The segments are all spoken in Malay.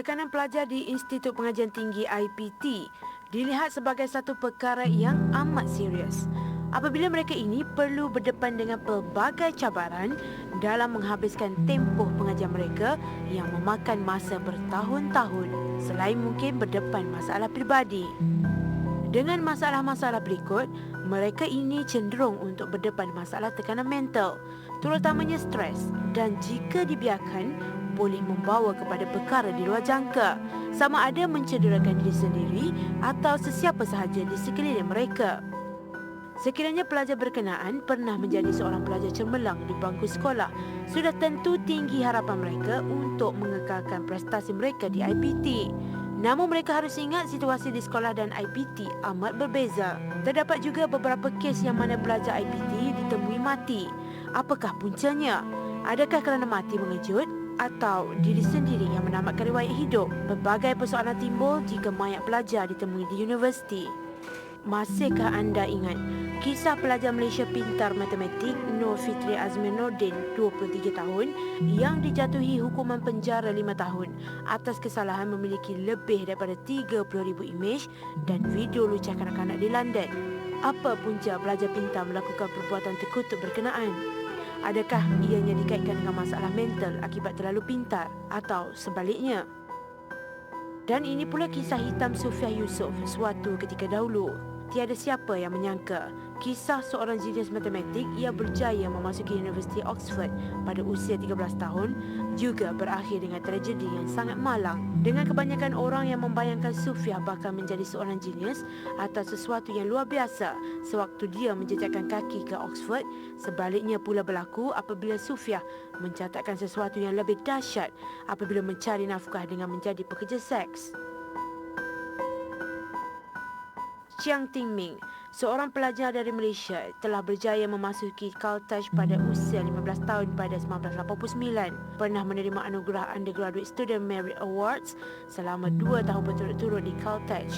Tekanan pelajar di Institut Pengajian Tinggi IPT dilihat sebagai satu perkara yang amat serius apabila mereka ini perlu berdepan dengan pelbagai cabaran dalam menghabiskan tempoh pengajian mereka yang memakan masa bertahun-tahun selain mungkin berdepan masalah peribadi. Dengan masalah-masalah berikut, mereka ini cenderung untuk berdepan masalah tekanan mental, terutamanya stres, dan jika dibiarkan, boleh membawa kepada perkara di luar jangka, sama ada mencederakan diri sendiri atau sesiapa sahaja di sekeliling mereka. Sekiranya pelajar berkenaan pernah menjadi seorang pelajar cemerlang di bangku sekolah, sudah tentu tinggi harapan mereka untuk mengekalkan prestasi mereka di IPT. Namun mereka harus ingat situasi di sekolah dan IPT amat berbeza. Terdapat juga beberapa kes yang mana pelajar IPT ditemui mati. Apakah puncanya? Adakah kerana mati mengejut atau diri sendiri yang menamatkan riwayat hidup? Pelbagai persoalan timbul jika mayat pelajar ditemui di universiti. Masihkah anda ingat kisah pelajar Malaysia pintar matematik Nur Fitri Azmin Nordin, 23 tahun, yang dijatuhi hukuman penjara 5 tahun atas kesalahan memiliki lebih daripada 30,000 imej dan video lucah kanak-kanak di London? Apa punca pelajar pintar melakukan perbuatan terkutuk berkenaan? Adakah ianya dikaitkan dengan masalah mental akibat terlalu pintar atau sebaliknya? Dan ini pula kisah hitam Sufiah Yusof suatu ketika dahulu. Tiada siapa yang menyangka kisah seorang jenius matematik yang berjaya memasuki Universiti Oxford pada usia 13 tahun juga berakhir dengan tragedi yang sangat malang. Dengan kebanyakan orang yang membayangkan Sufiah bakal menjadi seorang jenius atau sesuatu yang luar biasa sewaktu dia menjejakkan kaki ke Oxford, sebaliknya pula berlaku apabila Sufiah mencatatkan sesuatu yang lebih dahsyat apabila mencari nafkah dengan menjadi pekerja seks. Chiang Ting Ming, seorang pelajar dari Malaysia, telah berjaya memasuki Caltech pada usia 15 tahun pada 1989. Pernah menerima anugerah Undergraduate Student Merit Awards selama 2 tahun berturut-turut di Caltech.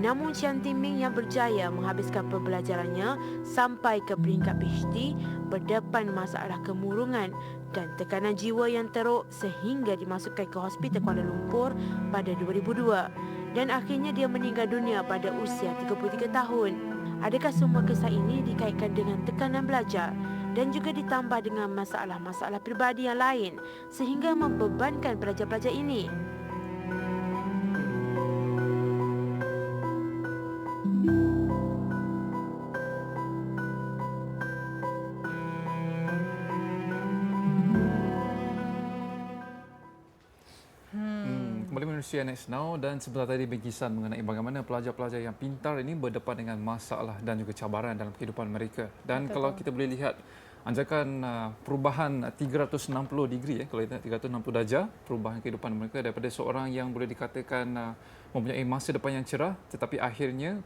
Namun Chiang Ting Ming yang berjaya menghabiskan pembelajarannya sampai ke peringkat PhD berdepan masalah kemurungan dan tekanan jiwa yang teruk sehingga dimasukkan ke Hospital Kuala Lumpur pada 2002. Dan akhirnya dia meninggal dunia pada usia 33 tahun. Adakah semua kisah ini dikaitkan dengan tekanan belajar dan juga ditambah dengan masalah-masalah peribadi yang lain sehingga membebankan pelajar-pelajar ini? Kembali menerusi Next Now dan sebentar tadi berkisah mengenai bagaimana pelajar-pelajar yang pintar ini berdepan dengan masalah dan juga cabaran dalam kehidupan mereka. Dan betul, kalau kita boleh lihat anjakan perubahan 360 degree, kalau kita 360 darjah perubahan kehidupan mereka daripada seorang yang boleh dikatakan mempunyai masa depan yang cerah tetapi akhirnya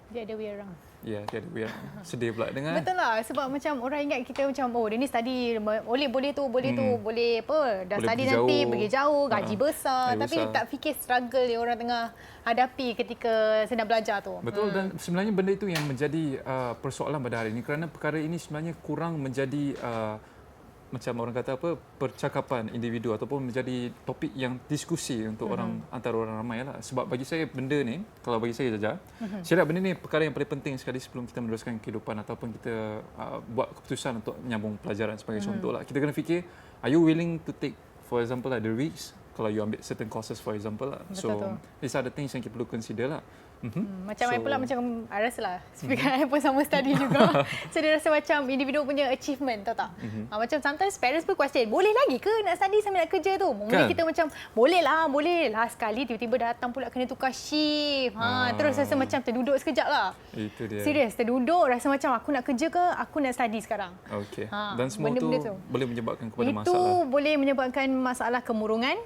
dia ada way around. Ya, jadi biar sedih pula dengan. Betul lah, sebab macam orang ingat kita macam dia ni study boleh tu, boleh apa, dah boleh study nanti pergi jauh, gaji besar, tapi besar. Tak fikir struggle yang orang tengah hadapi ketika sedang belajar tu. Betul, dan sebenarnya benda itu yang menjadi persoalan pada hari ini kerana perkara ini sebenarnya kurang menjadi macam orang kata apa, percakapan individu ataupun menjadi topik yang diskusi untuk orang antara orang ramai lah. Sebab bagi saya benda ni, kalau bagi saya saja, saya lihat benda ni perkara yang paling penting sekali sebelum kita meneruskan kehidupan ataupun kita buat keputusan untuk menyambung pelajaran sebagai contoh lah. Kita kena fikir, are you willing to take, for example, the risks kalau you ambil certain courses, for example lah. So these are the things yang kita perlu consider lah. Macam saya pula macam I rasa lah speaker I pun sama study juga. So dia rasa macam individu punya achievement, tahu tak? Macam sometimes parents pun question, boleh lagi ke nak study sambil nak kerja tu? Mungkin kita macam boleh lah sekali tiba-tiba datang pula kena tukar shift. Terus rasa macam terduduk sekejap lah. Itu dia. Serius, terduduk rasa macam aku nak kerja ke aku nak study sekarang. Okey. Dan semua tu boleh menyebabkan kepada masalah. Itu boleh menyebabkan masalah kemurungan.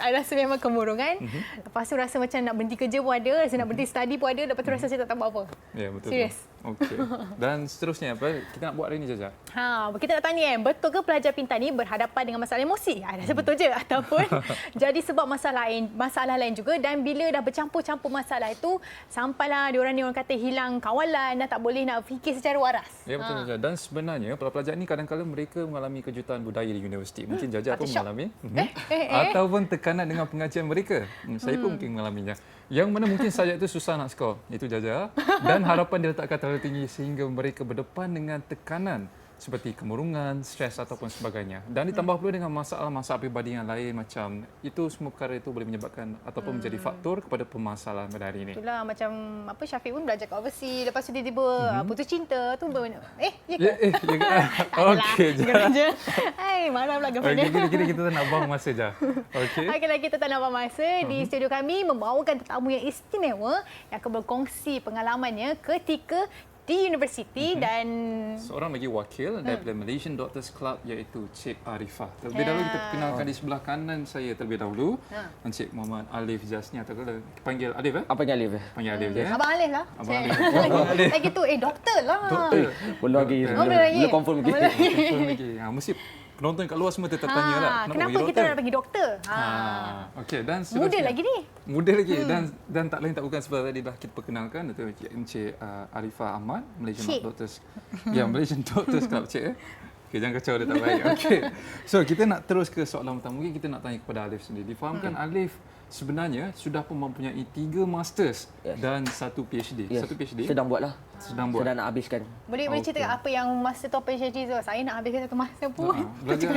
I rasa memang kemurungan. Lepas tu rasa macam nak berhenti kerja pun ada, rasa nak berhenti study pun ada, lepas tu rasa saya tak tahu apa. Ya, betul. Serius. Okey. Dan seterusnya apa kita nak buat hari ni Jaja? Kita nak tanya betul ke pelajar pintar ni berhadapan dengan masalah emosi? Rasa betul je ataupun jadi sebab masalah lain juga, dan bila dah bercampur-campur masalah itu sampailah diorang ni orang kata hilang kawalan dan tak boleh nak fikir secara waras. Ya betul Jaja. Dan sebenarnya para pelajar ni kadang-kadang mereka mengalami kejutan budaya di universiti. Mungkin Jaja pun mengalami. Ataupun tekanan dengan pengajian mereka. Saya pun mungkin mengalaminya. Yang mana mungkin subjek itu susah nak skor. Itu Jaja. Dan harapan diletakkan terlalu tinggi sehingga mereka berdepan dengan tekanan seperti kemurungan, stres ataupun sebagainya. Dan ditambah pula dengan masalah-masalah peribadi yang lain macam itu, semua perkara itu boleh menyebabkan ataupun menjadi faktor kepada permasalahan pada hari ini. Itulah macam apa Syafiq pun belajar kat overseas, lepas tu tiba-tiba putus cinta tu ya ke? Okey je. Marah pula girlfriend dia. Kita tak nak buang masa je. Okey. Okeylah, kita tak nak buang masa. Di studio kami membawakan tetamu yang istimewa yang akan berkongsi pengalamannya ketika di universiti dan seorang lagi wakil daripada Malaysian Doctors Club iaitu Cik Arifah. Terlebih dahulu kita perkenalkan di sebelah kanan saya terlebih dahulu Encik Muhammad Alif Jasni, atau panggil Alif Panggil Alif. Panggil Alif je. Abang Alif lah. Abang Alif. Lagi tu doktor lah. Doktor. Belum lagi. Belum confirm lagi. Confirm lagi. Mesti penonton kat luar semua tertanya lah. Kenapa kita nak bagi doktor? Okey, dan muda lagi ni. Muda lagi dan tak lain tak bukan seperti tadi dah kita perkenalkan itu Encik Arifah Ahmad, Malaysian Doctors. Ya, Malaysian Doctors Club Cik. Okey, jangan kacau dia tak baik. Okey. So, kita nak terus ke soalan pertama. Mungkin kita nak tanya kepada Alif sendiri. Difahamkan Alif sebenarnya sudah pun mempunyai 3 masters dan 1 PhD. 1 PhD. Sedang buatlah. Sedang buat. Sedang nak habiskan. Boleh cerita apa yang master tu PhD tu? Saya nak habiskan 1 master pun. Belajar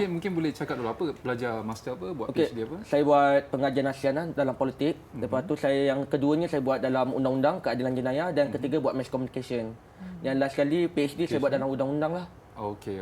mungkin boleh cakap dulu apa belajar master apa, buat PhD apa? Saya buat pengajian ASEAN dalam politik. Lepas tu saya yang keduanya saya buat dalam undang-undang keadilan jenayah, dan ketiga buat mass communication. Yang last kali PhD saya buat dalam undang-undang lah. Okey.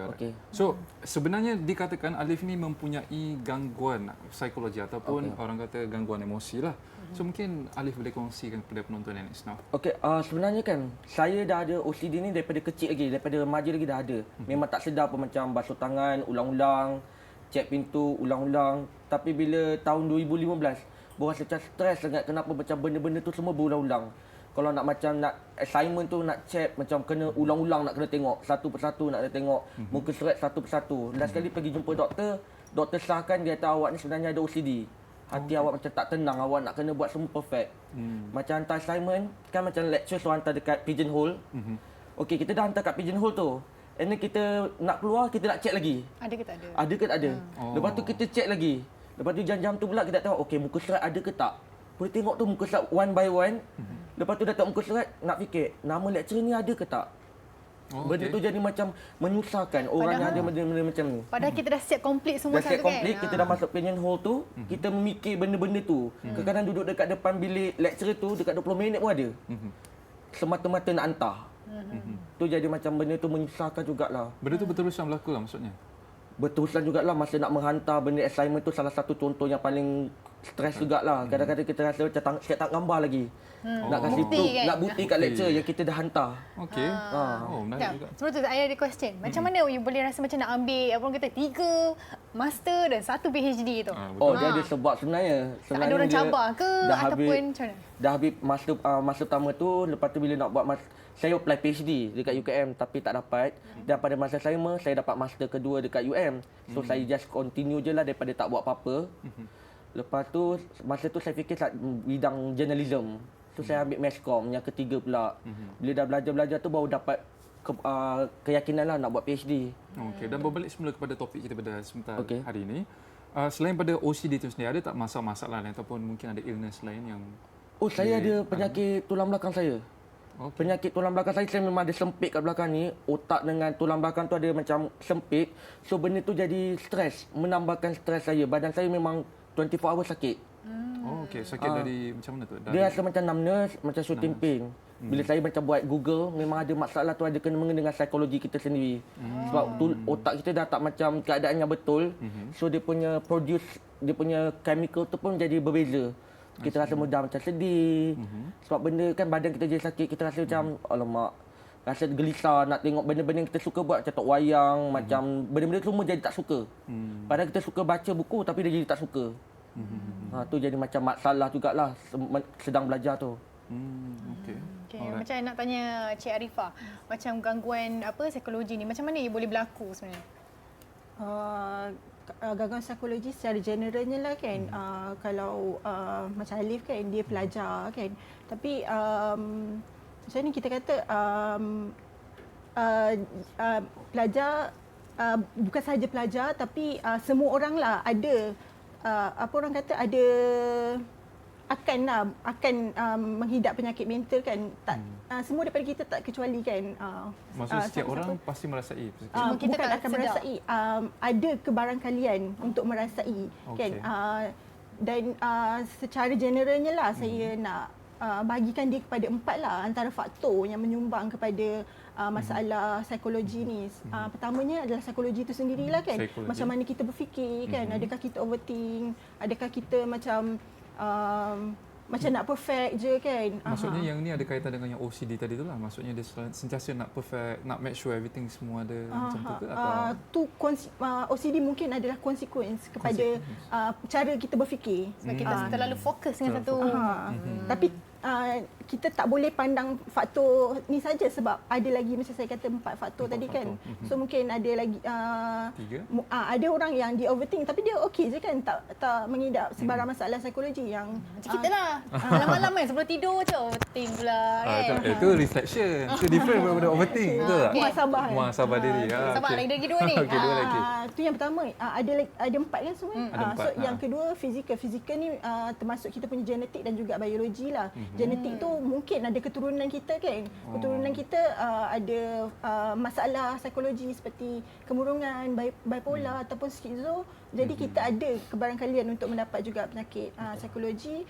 So, sebenarnya dikatakan Alif ni mempunyai gangguan psikologi ataupun orang kata gangguan emosi lah. So, mungkin Alif boleh kongsikan kepada penonton yang Isnaf. Okey, sebenarnya kan saya dah ada OCD ni daripada kecil lagi, daripada remaja lagi dah ada. Memang tak sedar pun macam basuh tangan ulang-ulang, cek pintu ulang-ulang. Tapi bila tahun 2015, berasa macam stres sangat kenapa macam benda-benda tu semua berulang-ulang. Kalau nak macam nak assignment tu nak check macam kena ulang-ulang, nak kena tengok satu persatu, nak kena tengok muka surat satu persatu. Last kali pergi jumpa doktor sahkan dia kata awak ni sebenarnya ada OCD. Hati awak macam tak tenang, awak nak kena buat semua perfect. Macam hantar assignment, kan macam lecture so hantar dekat Pigeonhole. Okey, kita dah hantar kat Pigeonhole tu. And then kita nak keluar, kita nak check lagi. Ada ke tak ada? Ada ke tak ada. Lepas tu kita check lagi. Lepas tu jam-jam tu pula kita tengok, okey muka surat ada ke tak. Boleh tengok tu muka surat one by one. Lepas tu dah tengok muka surat, nak fikir nama lecturer ni ada ke tak. Benda tu jadi macam menyusahkan orang yang ada benda-benda macam ni. Padahal kita dah siap complete semua dah siap satu complete, kan. kita dah masuk Pigeonhole tu, kita memikir benda-benda tu. Kadang-kadang duduk dekat depan bilik lecturer tu dekat 20 minit pun ada. Semata-mata nak hantar. Tu jadi macam benda tu menyusahkan jugalah. Benda tu betul-betul berlaku lah maksudnya? Berterusan jugalah masa nak menghantar benda assignment tu, salah satu contoh yang paling stres jugalah. Kadang-kadang kita rasa macam siap tak gambar lagi. Nak kasih Bukti proof, kan? nak bukti kat lecturer yang kita dah hantar. Okey. Menarik juga. Sebelum tu saya ada question. Macam mana you boleh rasa macam nak ambil apa orang kata 3 master dan 1 PhD tu? Dia ada sebab sebenarnya. Tak ada orang dia cabar ke ataupun macam mana? Dah habis master pertama tu, lepas tu bila nak buat saya apply PhD dekat UKM tapi tak dapat. Dan pada masa saya dapat master kedua dekat UM. So saya just continue je lah daripada tak buat apa-apa. Lepas tu masa tu saya fikir bidang journalism. So saya ambil masscom yang ketiga pula. Bila dah belajar-belajar tu baru dapat keyakinan lah nak buat PhD. Okey, dan berbalik semula kepada topik kita pada sebentar hari ini. Selain pada OCD itu sendiri, ada tak masalah-masalah lain ataupun mungkin ada illness lain yang saya ada penyakit tulang belakang saya. Penyakit tulang belakang saya memang ada sempit kat belakang ni. Otak dengan tulang belakang tu ada macam sempit. So benda tu jadi stres, menambahkan stres saya. Badan saya memang 24 hours sakit. Okey, sakit dari macam mana tu? Dia rasa macam numbness, macam shooting pain. Bila saya macam buat Google, memang ada masalah tu ada kena-mengena dengan psikologi kita sendiri. Sebab tu otak kita dah tak macam keadaan yang betul. So dia punya dia punya chemical tu pun jadi berbeza. Kita rasa mudah macam sedih. Sebab benda kan badan kita jadi sakit, kita rasa macam alamak. Rasa gelisah nak tengok benda-benda yang kita suka buat macam tok wayang, macam benda-benda semua jadi tak suka. Padahal kita suka baca buku tapi dia jadi tak suka. Tu jadi macam masalah jugalah sedang belajar tu. Okey. Okay. Alright. Macam nak tanya Cik Arifah, macam gangguan psikologi ni macam mana ia boleh berlaku sebenarnya? Gangguan psikologi secara generalnya lah kan, kalau macam Alif kan dia pelajar kan, tapi macam ni kita kata pelajar bukan sahaja pelajar tapi semua orang lah ada apa orang kata ada akan menghidap penyakit mental kan, tak semua daripada kita tak kecuali kan. Maksudnya setiap orang pasti merasai. Cuma kita bukan tak akan sedar. merasai, ada kebarangkalian untuk merasai kan. Dan secara generalnya lah saya nak bahagikan dia kepada 4 lah antara faktor yang menyumbang kepada masalah psikologi ni. Pertamanya adalah psikologi itu sendirilah kan. Psikologi. Macam mana kita berfikir kan, adakah kita overthink, adakah kita macam nak perfect je kan. Maksudnya yang ni ada kaitan dengan yang OCD tadi tu lah. Maksudnya dia sentiasa nak perfect, nak make sure everything semua ada macam tu ke atau OCD mungkin adalah konsekuens kepada cara kita berfikir. Sebab kita terlalu fokus dengan satu. Tapi kita tak boleh pandang faktor ni saja sebab ada lagi macam saya kata 4 faktor tadi kan. So mungkin ada lagi 3. ada orang yang dia overthink tapi dia okey je kan, tak mengidap sebarang masalah psikologi yang Macam kita lah. Malam-malam kan sebelum tidur je overthink pula kan. Itu reflection. Itu different daripada overthink. Betul tak? muhasabah. Muhasabah diri. Sabar, okey. lagi dua ni. Okey, dua lagi. Tu yang pertama, ada 4 kan semua. Ada 4, So yang kedua fizikal ni termasuk kita punya genetik dan juga biologi lah. Genetik tu mungkin ada keturunan kita kan. Keturunan kita ada masalah psikologi seperti kemurungan, bipolar ataupun skizo. Jadi kita ada kebarangkalian untuk mendapat juga penyakit psikologi.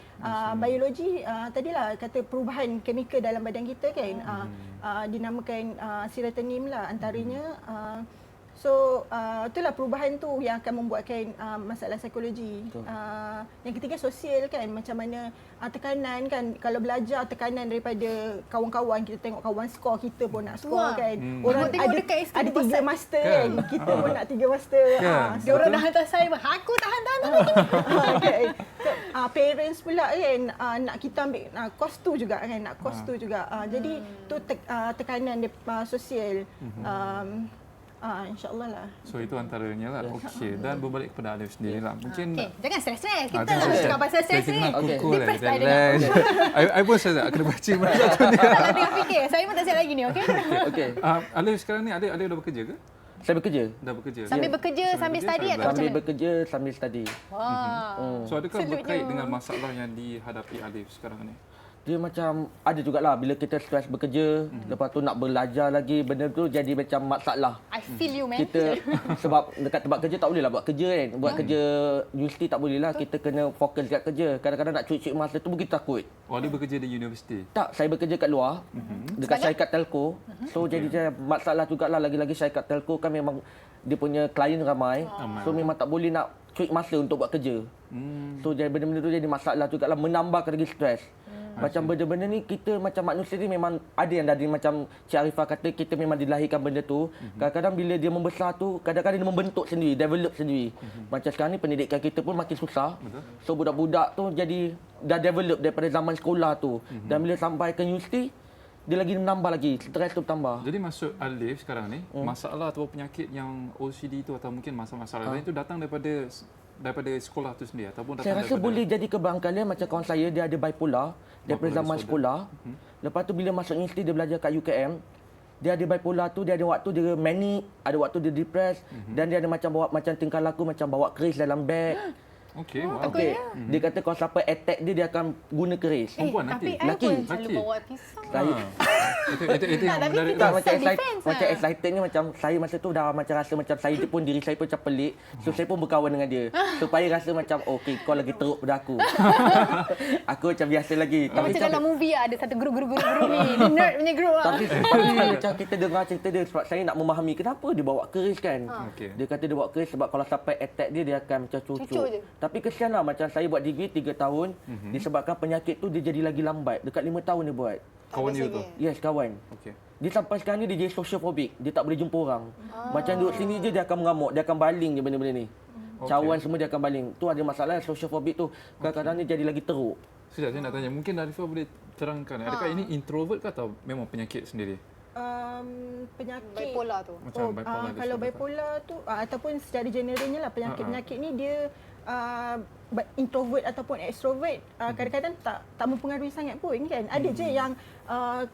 Biologi tadilah kata perubahan kemikal dalam badan kita kan. Dinamakan serotonin lah antaranya. So itulah perubahan tu yang akan membuatkan masalah psikologi. Yang ketiga sosial kan, macam mana tekanan kan, kalau belajar tekanan daripada kawan-kawan, kita tengok kawan skor, kita pun nak skor kan. Orang Tengok ada dekat Instagram ada 3 pasal. master kan, kita pun nak 3 master. Kan? Dia orang dah hantar saya, aku tahan-tahan. Okay. So, parents pula kan nak kita ambil kos tu juga kan, nak kos tu juga. Jadi tu tekanan dia sosial. InsyaAllah lah. So itu antaranya lah. Okey. Dan berbalik kepada Alif sendiri lah. Mungkin Okay, jangan stres-stres. Kita jangan nak cakap pasal stres ni. Depressed tak ada nak. I pun saya kena baca benda tu ni. Tak nak tengok fikir. Saya pun tak siap lagi ni, okey? Okey. Alif sekarang ni Alif dah bekerja ke? Saya bekerja. Dah bekerja. Sambil bekerja, sambil study atau macam Sambil mana? bekerja, sambil study. Wah. So adakah Selutnya. berkait dengan masalah yang dihadapi Alif sekarang ni? Dia macam ada jugalah bila kita stres bekerja, lepas tu nak belajar lagi, benda tu jadi macam masalah. I feel you, man. Kita sebab dekat tempat kerja tak boleh lah buat kerja kan. Buat kerja universiti tak boleh lah, kita kena fokus dekat kerja. Kadang-kadang nak cuit-cuit masa tu pun kita takut. Oh, Alif bekerja di universiti. Tak, saya bekerja kat luar, dekat syarikat telco. So jadi masalah jugalah, lagi-lagi syarikat telco kan memang dia punya klien ramai. So memang tak boleh nak cuit masa untuk buat kerja. So jadi benda-benda tu jadi masalah jugalah, menambahkan lagi stres. Macam benda-benda ni kita macam manusia ni memang ada yang dari macam Cik Arifah kata, kita memang dilahirkan benda tu. Kadang-kadang bila dia membesar tu, kadang-kadang dia membentuk sendiri, develop sendiri. Macam sekarang ni pendidikan kita pun makin susah. So budak-budak tu jadi dah develop daripada zaman sekolah tu. Dan bila sampai ke universiti, dia lagi menambah lagi, stres tu bertambah. Jadi maksud Alif sekarang ni, masalah atau penyakit yang OCD tu atau mungkin masalah-masalah lain tu datang daripada sekolah tu sendiri ataupun datang Saya rasa daripada boleh jadi kebarangkalian macam kawan saya, dia ada bipolar daripada zaman sekolah. Lepas tu bila masuk universiti dia belajar kat UKM, dia ada bipolar tu, dia ada waktu dia manic, ada waktu dia depressed dan dia ada macam tingkah laku macam bawa keris dalam beg. Okey, wow. Okey. Dia kata kalau siapa attack dia akan guna keris. Perempuan Tapi nanti. I Laki. pun selalu Laki. bawa pisau. Saya Itu yang tapi menarik kita- tu. macam self-defense macam lah. excited ni, macam saya masa tu dah macam rasa macam saya pun diri saya pun macam pelik. So saya pun berkawan dengan dia supaya rasa macam okey kau lagi teruk pada aku. Aku macam biasa lagi. Macam dalam movie ada satu guru-guru ni. Dia nerd punya guru lah. tapi macam kita dengar cerita dia, sebab saya nak memahami kenapa dia bawa keris kan. Okey. Dia kata dia bawa keris sebab kalau sampai attack dia akan macam Cucuk cucuk. je. Tapi kesian lah, macam saya buat degree 3 tahun, disebabkan penyakit tu dia jadi lagi lambat. Dekat 5 tahun dia buat. Kawan you tu. Yes, kawan. Okey. Dia sampai sekarang ni dia jadi sociophobic. Dia tak boleh jumpa orang. Macam duduk sini je dia akan mengamuk, dia akan baling je benda-benda ni. Cawan semua dia akan baling. Tu ada masalah sociophobic tu. Kadang-kadang ni jadi lagi teruk. Sekejap saya nak tanya, mungkin Arifah boleh terangkan, adakah ini introvert ke atau memang penyakit sendiri? Penyakit Bipolar tu. Macam bipolar kalau disorder. bipolar tu ataupun secara generalnya lah penyakit-penyakit ni dia introvert ataupun extrovert kadang-kadang tak mempengaruhi sangat pun kan. Ada je yang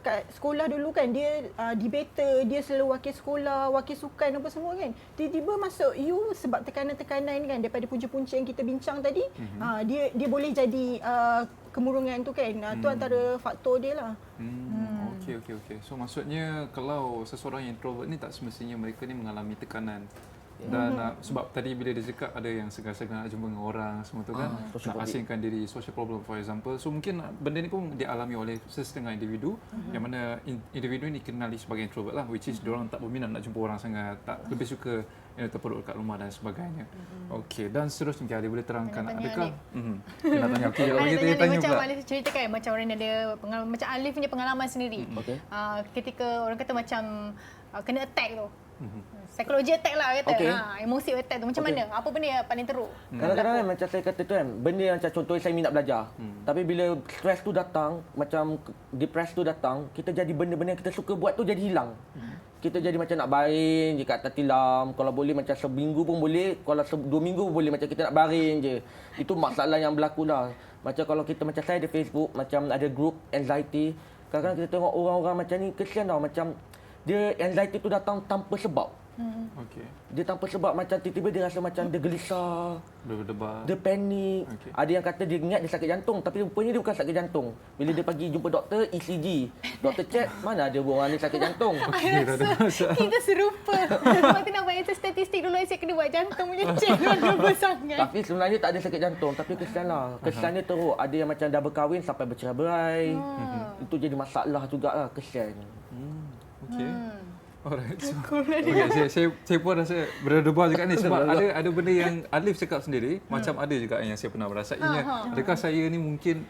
kat sekolah dulu kan dia debater, dia selalu wakil sekolah, wakil sukan apa semua kan. Tiba-tiba masuk U sebab tekanan-tekanan kan daripada punca-punca yang kita bincang tadi, dia boleh jadi kemurungan tu kan. Tu antara faktor dia lah. Okey. So maksudnya kalau seseorang yang introvert ni tak semestinya mereka ni mengalami tekanan. Dan sebab tadi bila dia cakap ada yang segan-segan nak jumpa dengan orang semua tu kan, nak asingkan diri, social problem for example. So mungkin benda ni pun dialami oleh sesetengah individu yang mana individu ni dikenali sebagai introvert lah, which is diorang tak berminat nak jumpa orang sangat, tak lebih suka terperuk kat rumah dan sebagainya. Okey, dan seterusnya mungkin Alif boleh terangkan adakah kita nak tanya okey kalau kita tanya macam pula. Alif cerita kan, macam orang ada pengalaman, macam Alif punya pengalaman sendiri. Okey. Ketika orang kata macam kena attack tu. Psikologi attack lah kata. Okey. Emosi attack tu macam mana? Apa benda yang paling teruk? Kadang-kadang kan macam saya kata tu kan, benda yang macam contohnya saya minat belajar. Tapi bila stres tu datang, macam depresi tu datang, kita jadi benda-benda yang kita suka buat tu jadi hilang. Kita jadi macam nak baring je kat atas tilam. Kalau boleh macam seminggu pun boleh, kalau 2 minggu pun boleh, macam kita nak baring je. Itu masalah yang berlaku lah. Macam kalau kita macam saya di Facebook, macam ada group anxiety. Kadang-kadang kita tengok orang-orang macam ni, kesian tau. Macam dia anxiety tu datang tanpa sebab. Okey. Dia tanpa sebab, macam tiba-tiba dia rasa macam dia gelisah, Berdebar. dia panik. Okey. Ada yang kata dia ingat dia sakit jantung, tapi rupanya dia bukan sakit jantung. Bila dia pergi jumpa doktor, ECG. Doktor check, mana ada orang ni sakit jantung. I rasa kita serupa. Sebab tu nak buat statistik dulu, saya kena buat jantung punya check double sangat. Tapi sebenarnya tak ada sakit jantung, tapi kesian lah. Kesiannya teruk. Ada yang macam dah berkahwin sampai bercerai-berai. Itu jadi masalah jugalah, kesian. Okey. Alright. So, saya pun rasa berdebar juga ni sebab ada benda yang Alif cakap sendiri, macam ada juga yang saya pernah merasainya. Adakah saya ni mungkin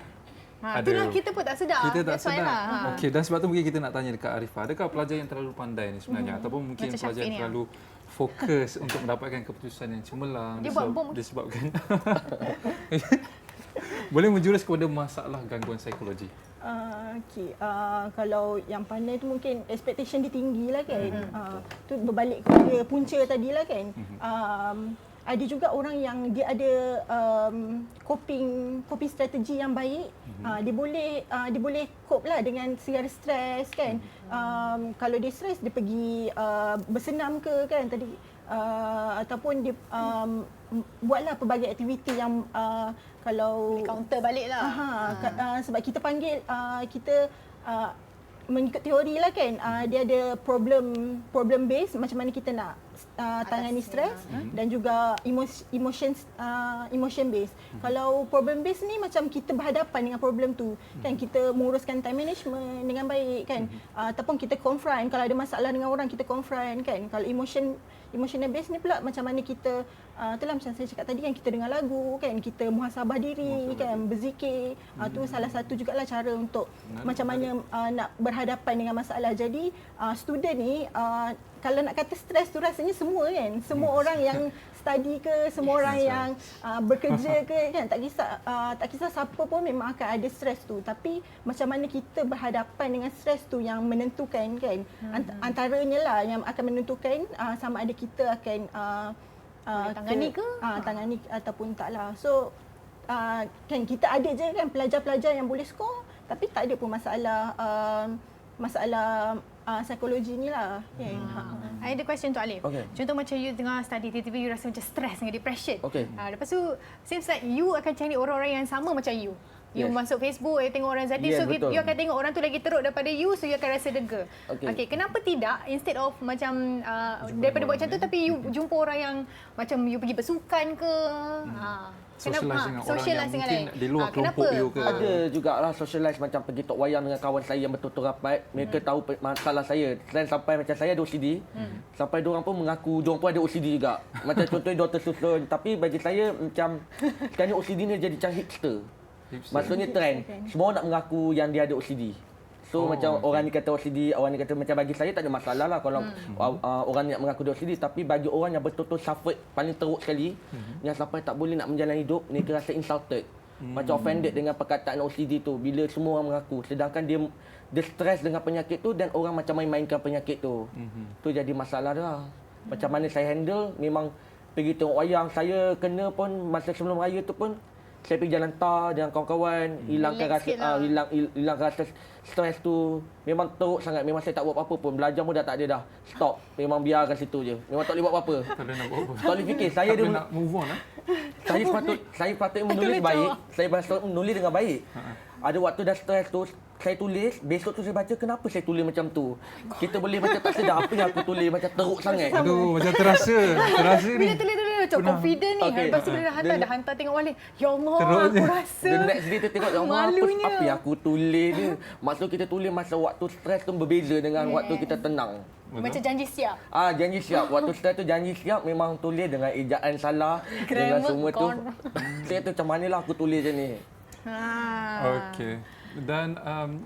Itulah kita pun tak sedar. kita tak That's why sedar. lah. Okey, dan sebab tu mungkin kita nak tanya dekat Arifah, adakah pelajar yang terlalu pandai ni sebenarnya ataupun mungkin Macam pelajar Syafiq yang ni, terlalu fokus untuk mendapatkan keputusan yang cemerlang Dia buat bom. disebabkan boleh menjurus kepada masalah gangguan psikologi. Kalau yang pandai tu mungkin expectation dia tinggi lah kan. Tu berbalik kepada punca tadi lah kan. Ada juga orang yang dia ada coping strategi yang baik. Dia boleh cope lah dengan segala stres kan. Kalau dia stres dia pergi bersenam ke kan tadi, ataupun dia buatlah pelbagai aktiviti yang kalau Counter balik lah. sebab kita panggil kita mengikut teori lah kan, dia ada problem base, macam mana kita nak tangani stres, dan juga emotion base. Kalau problem base ni macam kita berhadapan dengan problem tu kan, kita menguruskan time management dengan baik kan, ataupun kita confront kalau ada masalah dengan orang, kita confront kan. Kalau emotional base ni pula macam mana kita itulah macam saya cakap tadi kan, kita dengar lagu kan, kita muhasabah diri kan, berzikir. Tu salah satu jugalah cara untuk macam mana nak berhadapan dengan masalah. Jadi student ni kalau nak kata stres tu rasanya semua kan, semua orang yang study ke, semua orang yang bekerja ke kan, tak kisah siapa pun memang akan ada stres tu. Tapi macam mana kita berhadapan dengan stres tu yang menentukan kan, antaranya lah yang akan menentukan sama ada kita akan tangani ke? Tangani ataupun taklah. So kan kita ada je kan pelajar-pelajar yang boleh skor, tapi tak ada pun masalah psikologi ni lah kan. I ada question untuk Alif. Okay. Contoh macam you tengah study, tiba-tiba you rasa macam stress dengan depression. Okay. Lepas tu seems like you akan cari orang-orang yang sama macam you. You Yes. masuk Facebook, you tengok orang Zati, Yes, so betul. you akan tengok orang tu lagi teruk daripada you, so you akan rasa lega. Okay. Kenapa tidak instead of macam daripada buat macam tu, tapi you jumpa orang yang macam you pergi bersukan ke, Socialize dengan orang yang socialize dengan mungkin lain. di luar kelompok Kenapa? you ke? Ada jugalah socialize, macam pergi tok wayang dengan kawan saya yang betul-betul rapat. Mereka tahu masalah saya. Dan sampai macam saya ada OCD, sampai diorang pun mengaku diorang pun ada OCD juga. Macam contohnya Dr. Susun. Tapi bagi saya macam sekarang ni OCD ni jadi macam hipster. Maksudnya trend. Semua nak mengaku yang dia ada OCD. So macam orang ni kata OCD, orang ni kata, macam bagi saya tak ada masalah lah kalau orang ni nak mengaku dia OCD. Tapi bagi orang yang betul-betul suffered paling teruk sekali, yang sampai tak boleh nak menjalani hidup, mereka rasa insulted. macam offended dengan perkataan OCD tu bila semua orang mengaku, sedangkan dia stres dengan penyakit tu dan orang macam main-mainkan penyakit tu. Tu jadi masalah dah. Macam mana saya handle, memang pergi tengok wayang, saya kena pun masa sebelum raya tu pun saya pergi jalan tar dengan kawan-kawan, hilangkan Relax rasa sikit lah. hilang rasa stres tu. Memang teruk sangat, memang saya tak buat apa-apa pun. Belajar pun dah tak ada dah. Stop. Memang biarkan situ je. Memang tak boleh buat apa-apa. Tak boleh nak buat apa. Tak boleh fikir. Saya Tak dia boleh nak move on saya patut menulis baik. Saya patut menulis dengan baik. Ada waktu dah stres tu, saya tulis, besok tu saya baca kenapa saya tulis macam tu. Kita boleh macam tak sedar apa yang aku tulis macam teruk sangat. Aduh, macam terasa ni. Bila tulis macam confident ni. Okay. Lepas tu bila dah hantar tengok balik. Ya Allah, Teruknya. aku rasa. The next day tu tengok apa Malunya. yang aku tulis ni. Maksud kita tulis masa waktu stres tu berbeza dengan waktu kita tenang. Macam janji siap. Janji siap. Waktu stres tu janji siap memang tulis dengan ejaan salah. Dengan Grammar semua tu. gone. Saya tu macam manalah aku tulis macam ni. Okey. Dan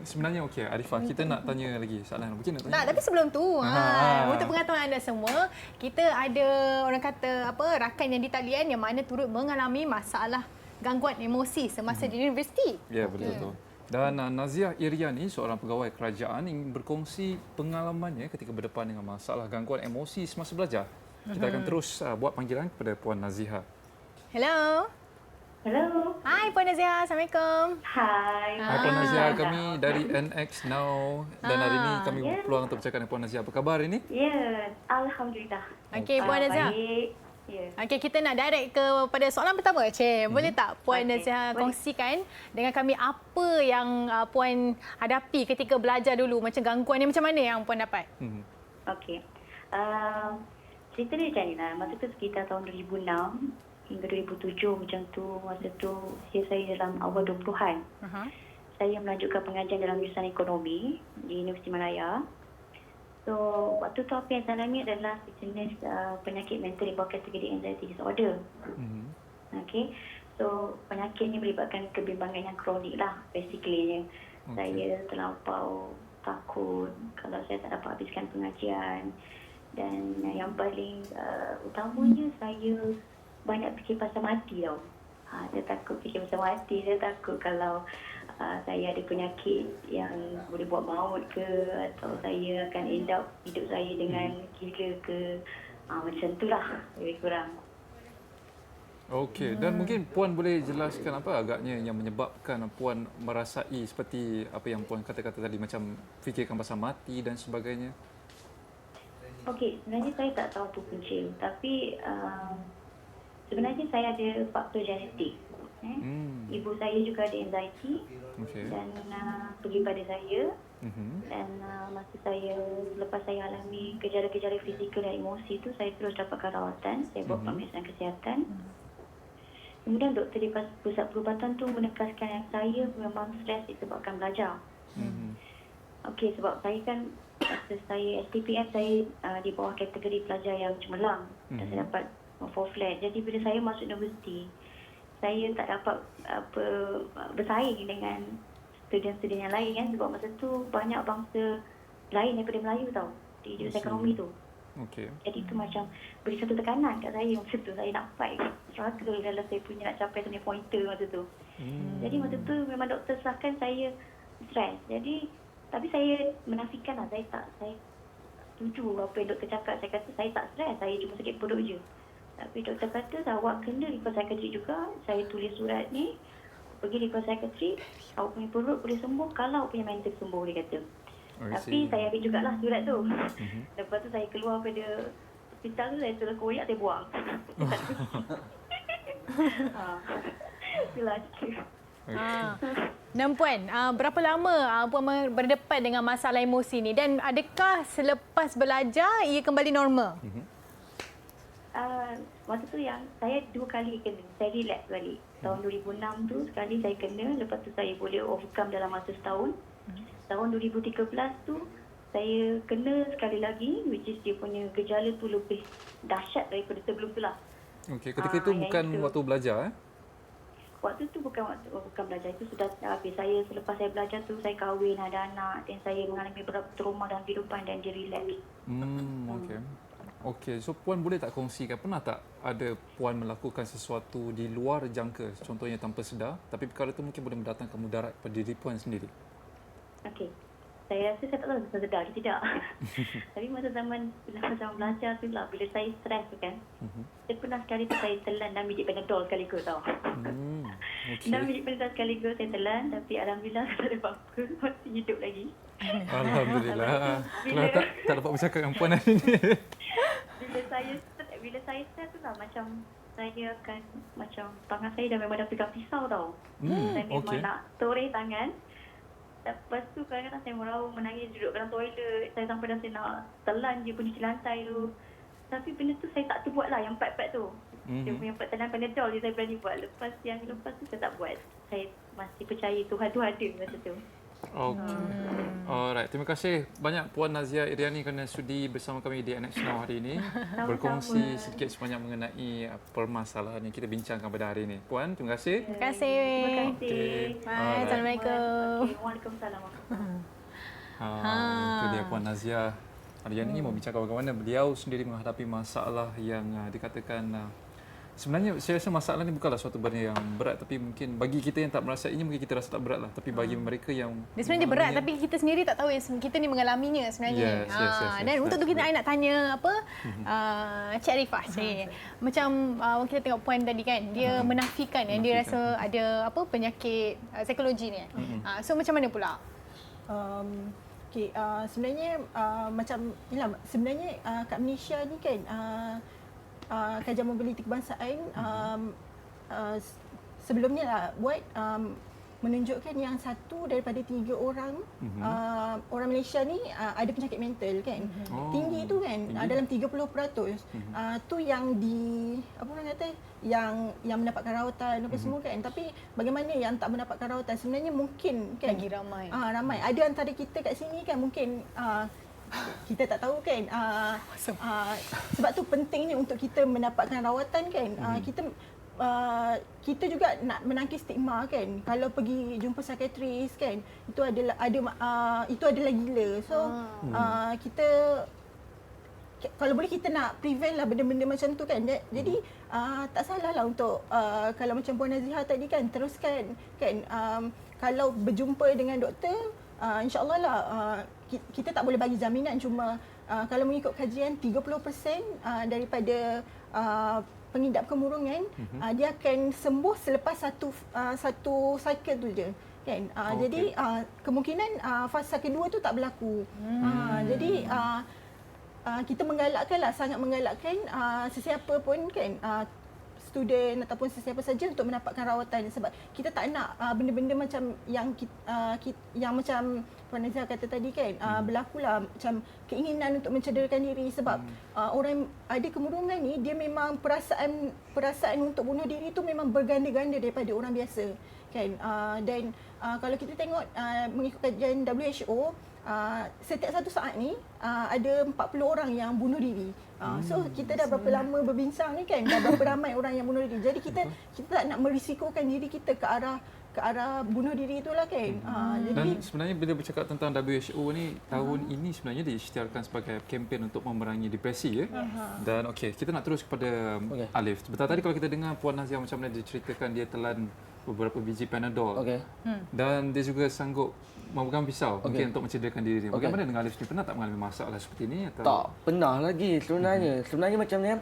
sebenarnya okey Arifah, kita nak tanya lagi soalan. Mungkin nak tanya. Tak, tapi sebelum tu, Aha. untuk pengetahuan anda semua, kita ada orang kata rakan yang di talian yang mana turut mengalami masalah gangguan emosi semasa di universiti. Ya, betul. Dan Naziah Iriani, seorang pegawai kerajaan yang berkongsi pengalamannya ketika berdepan dengan masalah gangguan emosi semasa belajar. Kita akan terus buat panggilan kepada Puan Naziah. Hello. Hello. Hai Puan Naziah, Assalamualaikum. Hai. Hai Puan Naziah, kami dari NX Now dan hari ini kami berpeluang untuk bercakap dengan Puan Naziah. Apa khabar hari ini? Ya, alhamdulillah. Okey, Puan Naziah. Baik. Ya. Okey, kita nak direct kepada soalan pertama. Boleh tak Puan Okey, Naziah boleh. kongsikan dengan kami apa yang Puan hadapi ketika belajar dulu? Macam gangguan ni macam mana yang Puan dapat? Okey. Cerita dia macam ni lah. Masa tu sekitar tahun 2006 hingga 2007 macam tu. Masa tu usia saya dalam awal 20-an. Saya melanjutkan pengajian dalam jurusan ekonomi di Universiti Malaya. So, waktu tu apa yang saya alami adalah sejenis penyakit mental di bawah kategori anxiety disorder. Okay. So, penyakit ni melibatkan kebimbangan yang kronik lah basically. Saya terlampau takut kalau saya tak dapat habiskan pengajian. Dan yang paling utamanya saya banyak fikir pasal mati tau. Saya takut fikir pasal mati. Saya takut kalau saya ada penyakit yang boleh buat maut ke, atau saya akan end up hidup saya dengan gila ke. Macam tu lah lebih kurang. Okey, dan mungkin Puan boleh jelaskan apa agaknya yang menyebabkan Puan merasai seperti apa yang Puan kata-kata tadi, macam fikirkan pasal mati dan sebagainya? Okey, sebenarnya saya tak tahu tu punca. Tapi sebenarnya saya ada faktor genetik. Ibu saya juga ada anxiety dan pergi pada saya. Dan masa lepas saya alami gejala-gejala fizikal dan emosi tu, saya terus dapatkan rawatan. Saya buat pemeriksaan kesihatan. Kemudian doktor di pusat perubatan tu menegaskan yang saya memang stres disebabkan belajar. Okey, sebab saya kan masa saya STPM saya di bawah kategori pelajar yang cemerlang. Dan saya dapat 4 flat. Jadi bila saya masuk universiti, saya tak dapat bersaing dengan student-student yang lain kan, sebab masa tu banyak bangsa lain daripada Melayu tau di jurusan ekonomi tu. Okey. Jadi itu macam beri satu tekanan kat saya masa tu. Saya nak fight, struggle dalam saya punya nak capai punya pointer masa tu. Jadi masa tu memang doktor sahkan saya stres. Jadi tapi saya menafikan lah, saya setuju apa yang doktor cakap. Saya kata saya tak stres, saya cuma sakit perut je. Tapi doktor kata awak kena refer psikiatrik juga. Saya tulis surat ni, pergi refer psikiatrik, awak punya perut boleh sembuh kalau awak punya mental sembuh, dia kata. Tapi saya ambil jugalah surat tu. Lepas tu saya keluar pada hospital tu, saya terus koyak, saya buang. Itulah cerita. 6 Puan, berapa lama Puan berdepan dengan masalah emosi ni, dan adakah selepas belajar ia kembali normal? Masa tu yang saya 2 kali kena, saya relapse balik. Tahun 2006 tu sekali saya kena, lepas tu saya boleh overcome dalam masa setahun. Tahun 2013 tu saya kena sekali lagi, which is dia punya gejala tu lebih dahsyat daripada sebelum tu lah. Okey, ketika itu bukan waktu belajar Waktu tu bukan belajar, itu sudah habis. Saya selepas saya belajar tu saya kahwin, ada anak, dan saya mengalami beberapa trauma dalam kehidupan dan dia relapse. Okey. Okey, so Puan boleh tak kongsikan, pernah tak ada Puan melakukan sesuatu di luar jangka, contohnya tanpa sedar, tapi perkara itu mungkin boleh mendatangkan mudarat pada diri Puan sendiri? Okey. Saya rasa saya tak tahu saya sedar ke tidak. Tapi masa zaman belajar tu lah, bila saya stres tu kan, saya pernah sekali tu saya telan 6 biji Panadol sekaligus tau. Okey. 6 biji Panadol sekaligus saya telan, tapi alhamdulillah tak ada apa-apa, masih hidup lagi. Alhamdulillah. Kalau tak dapat bercakap dengan Puan hari ini. Bila saya stres tu lah, macam saya akan, macam tangan saya dah memang dah pegang pisau tau. Saya memang okey. nak toreh tangan. Lepas tu kadang-kadang saya meraung, menangis duduk dalam toilet. Saya sampai dah saya nak telan je pencuci lantai tu. Tapi benda tu saya tak terbuat lah, yang part-part tu. Dia punya part telan Panadol je saya berani buat. Lepas tu saya tak buat. Saya masih percaya Tuhan tu ada masa tu. Okey. Alright, terima kasih banyak Puan Nazia Iriani kerana sudi bersama kami di NH Now hari ini. Berkongsi sedikit sebanyak mengenai permasalahan yang kita bincangkan pada hari ini. Puan, terima kasih. Terima kasih. Terima kasih. Okey. Bye. Assalamualaikum. Okay, Waalaikumsalam. Itu dia Puan Nazia Iriani ini membincangkan bagaimana beliau sendiri menghadapi masalah yang dikatakan sebenarnya saya rasa masalah ni bukanlah suatu benda yang berat, tapi mungkin bagi kita yang tak merasainya mungkin kita rasa tak berat lah, tapi bagi mereka yang Dia sebenarnya berat tapi kita sendiri tak tahu yang kita ni mengalaminya sebenarnya. Yes, Dan untuk tu kita nak tanya apa Cik Arifah. Macam kita tengok Puan tadi kan, dia menafikan yang dia rasa ada apa penyakit psikologi ni. So macam mana pula? Sebenarnya macam inilah, sebenarnya kat Malaysia ni kan Kajian Mobiliti Kebangsaan sebelumnya lah buat menunjukkan yang 1 daripada 3 orang orang Malaysia ni ada penyakit mental kan. Tinggi tu kan dalam 30%. Tu yang apa orang kata yang mendapatkan rawatan apa semua kan. Tapi bagaimana yang tak mendapatkan rawatan, sebenarnya mungkin kan Lagi ramai. ramai. Ada antara kita kat sini kan mungkin kita tak tahu kan. Sebab tu pentingnya untuk kita mendapatkan rawatan kan. Kita juga nak menangkis stigma kan. Kalau pergi jumpa psikiatris kan, itu adalah gila. So kita kalau boleh kita nak prevent lah benda-benda macam tu kan. Jadi tak salah lah untuk kalau macam Puan Nazihah tadi kan, teruskan kan. Kalau berjumpa dengan doktor, insya-Allah lah kita tak boleh bagi jaminan, cuma kalau mengikut kajian 30% daripada pengidap kemurungan dia akan sembuh selepas satu cycle tu je kan. Jadi kemungkinan fasa kedua tu tak berlaku. Jadi kita menggalakkanlah, sangat menggalakkan sesiapa pun kan, student ataupun sesiapa saja untuk mendapatkan rawatan, sebab kita tak nak benda-benda macam yang macam Puan Nazia kata tadi kan, berlakulah macam keinginan untuk mencederakan diri, sebab orang ada kemurungan ni dia memang perasaan untuk bunuh diri tu memang berganda-ganda daripada orang biasa kan. Dan kalau kita tengok mengikut kajian WHO, setiap satu saat ni ada 40 orang yang bunuh diri. So kita dah berapa lama berbincang ni kan, dah berapa ramai orang yang bunuh diri. Jadi kita tak nak merisikokan diri kita ke arah bunuh diri itulah kan. Dan sebenarnya bila bercakap tentang WHO ni, tahun ini sebenarnya diisytiharkan sebagai kempen untuk memerangi depresi ya. Dan okey, kita nak terus kepada Alif. Sebentar tadi kalau kita dengar Puan Nazia macam mana dia ceritakan dia telan beberapa biji Panadol. Dan dia juga sanggup memegang pisau mungkin untuk mencederakan diri dia. Bagaimana dengan Alif ni? Pernah tak mengalami masalah seperti ini atau? Tak pernah lagi sebenarnya. Sebenarnya macam ni,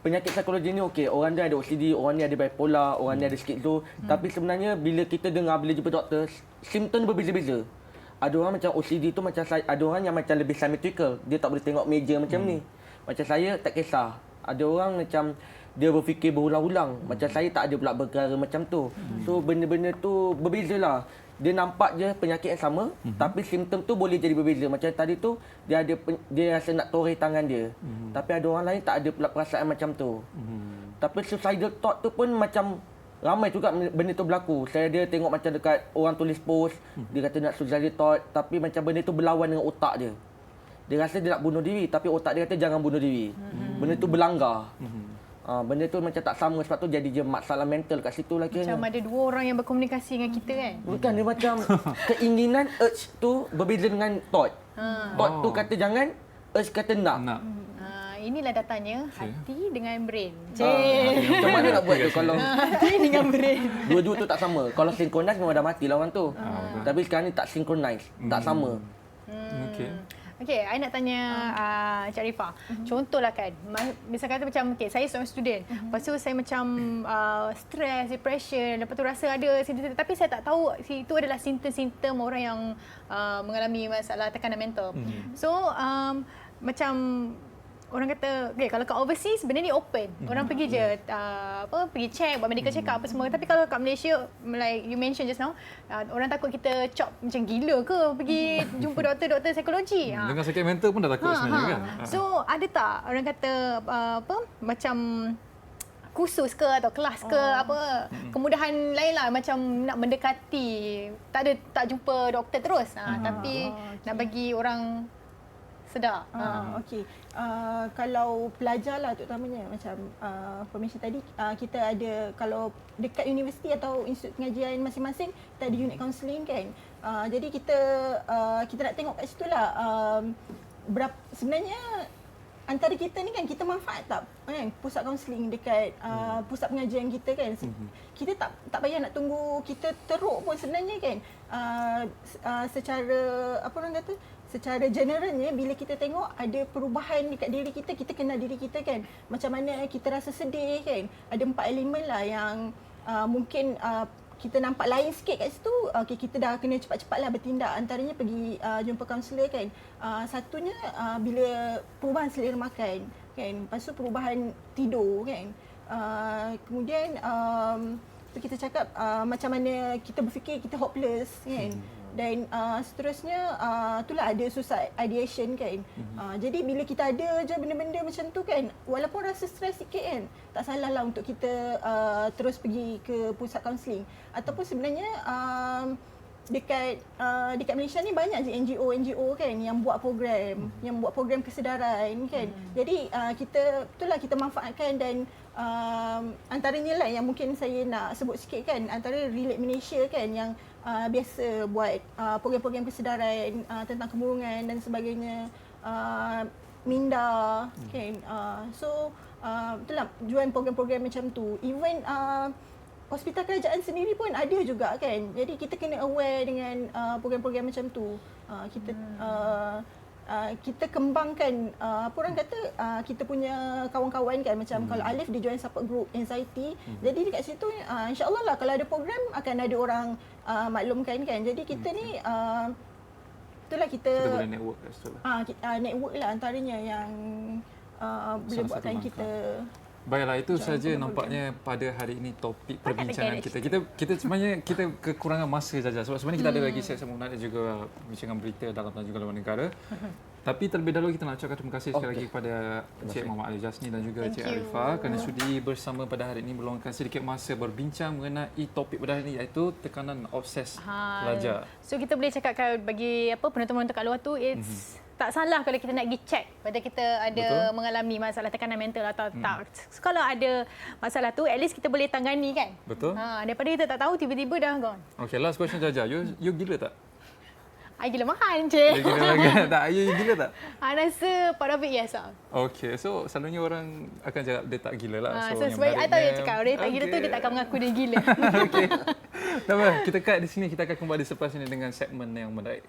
penyakit psikologi ni okey, orang dia ada OCD, orang ni ada bipolar, orang ni ada skizo. Tapi sebenarnya bila kita dengar, bila jumpa doktor, simptom berbeza-beza. Ada orang macam OCD tu macam saya, ada orang yang macam lebih symmetrical, dia tak boleh tengok meja macam ni. Macam saya tak kisah. Ada orang macam dia berfikir berulang-ulang. Macam saya tak ada pula berkara macam tu. So benda-benda tu berbezalah. Dia nampak je penyakit yang sama, tapi simptom tu boleh jadi berbeza. Macam tadi tu dia rasa nak toreh tangan dia. Tapi ada orang lain tak ada pula perasaan macam tu. Tapi suicidal thought tu pun macam ramai juga benda tu berlaku. Saya dia tengok macam dekat orang tulis post, dia kata nak suicidal thought, tapi macam benda tu berlawan dengan otak dia. Dia rasa dia nak bunuh diri, tapi otak dia kata jangan bunuh diri. Benda tu berlanggar. Benda tu macam tak sama, sebab tu jadi je masalah mental kat situ lah kiranya. Macam ada 2 orang yang berkomunikasi dengan kita kan. Bukan, dia macam keinginan, urge tu berbeza dengan thought. Thought tu kata jangan, urge kata nak. inilah datanya hati dengan brain. Macam mana nak buat tu kalau Hati dengan brain. dua-dua tu tak sama? Kalau synchronize memang dah mati lawan tu. Tapi sekarang ni tak synchronize, tak sama. Okey. Okey, I nak tanya Cik Arifah. Contohlah kan, misal kata macam saya seorang student. Lepas tu saya macam stres, depression, lepas tu rasa ada simptom, tapi saya tak tahu itu adalah simptom-simptom orang yang mengalami masalah tekanan mental. So macam orang kata, kalau kat overseas benda ni open. Orang pergi je pergi check, buat medical check up apa semua. Tapi kalau kat Malaysia, like you mentioned just now, orang takut kita cop macam gila ke pergi jumpa doktor psikologi. Dengan sakit mental pun dah takut sebenarnya kan. So ada tak orang kata macam kursus ke atau kelas ke apa kemudahan lain lah macam nak mendekati, tak jumpa doktor terus tapi nak bagi orang sedar. Okey. Kalau pelajar lah terutamanya macam formation tadi kita ada kalau dekat universiti atau institut pengajian masing-masing kita ada unit counselling kan. Jadi kita nak tengok kat situ lah sebenarnya antara kita ni kan kita manfaat tak kan pusat kaunseling dekat pusat pengajian kita kan. Kita tak payah nak tunggu kita teruk pun sebenarnya kan. Secara apa orang kata, secara generalnya bila kita tengok ada perubahan dekat diri kita, kita kenal diri kita kan. Macam mana kita rasa sedih kan. Ada 4 elemen lah yang mungkin kita nampak lain sikit kat situ. Okay, kita dah kena cepat-cepatlah bertindak. Antaranya pergi jumpa kaunselor kan. Satunya bila perubahan selera makan kan. Lepas tu perubahan tidur kan. Kemudian kita cakap macam mana kita berfikir kita hopeless kan. Dan seterusnya itulah ada suicide ideation kan. Jadi bila kita ada je benda-benda macam tu kan, walaupun rasa stres sikit kan, tak salah lah untuk kita terus pergi ke pusat kaunseling. Ataupun sebenarnya dekat Malaysia ni banyak je NGO kan yang buat program kesedaran kan. Jadi kita manfaatkan dan antaranya lah yang mungkin saya nak sebut sikit kan, antara Relate Malaysia kan yang biasa buat program-program kesedaran tentang kemurungan dan sebagainya, Minda kan. So itulah jual program-program macam tu. Even hospital kerajaan sendiri pun ada juga kan. Jadi kita kena aware dengan program-program macam tu. Kita kembangkan apa orang kata kita punya kawan-kawan kan, macam kalau Alif dia join support group anxiety. Jadi dekat situ insya-Allah lah kalau ada program akan ada orang maklumkan kan. Jadi kita ni itulah kita boleh network kat situ lah. Network lah antaranya yang boleh buatkan kita. Baiklah, itu saja nampaknya pada hari ini topik perbincangan kita. Kita sebenarnya kita kekurangan masa saja. Sebab sebenarnya kita ada lagi set menarik juga perbincangan berita dalam dan juga luar negara. Tapi terlebih dahulu kita nak ucapkan terima kasih sekali lagi kepada Cik Muhammad Ali Jasni dan juga Cik Arifah kerana sudi bersama pada hari ini meluangkan sedikit masa berbincang mengenai topik pada hari ini iaitu tekanan obses pelajar. So kita boleh cakapkan bagi penonton-penonton kat luar tu tak salah kalau kita nak pergi check whether kita ada mengalami masalah tekanan mental atau tak. So, kalau ada masalah tu, at least kita boleh tangani kan. Betul. Daripada kita tak tahu, tiba-tiba dah gone. Okay, last question Jaja. You gila tak? I gila makan, Cik. Tak, you gila tak? Rasa part of it, yes. Okay, so selalunya orang akan cakap dia tak gila lah. So sebab I tahu dia cakap, orang tak gila tu dia tak akan mengaku dia gila. Okay. Tak apa, kita cut di sini. Kita akan kembali selepas ini dengan segmen yang menarik.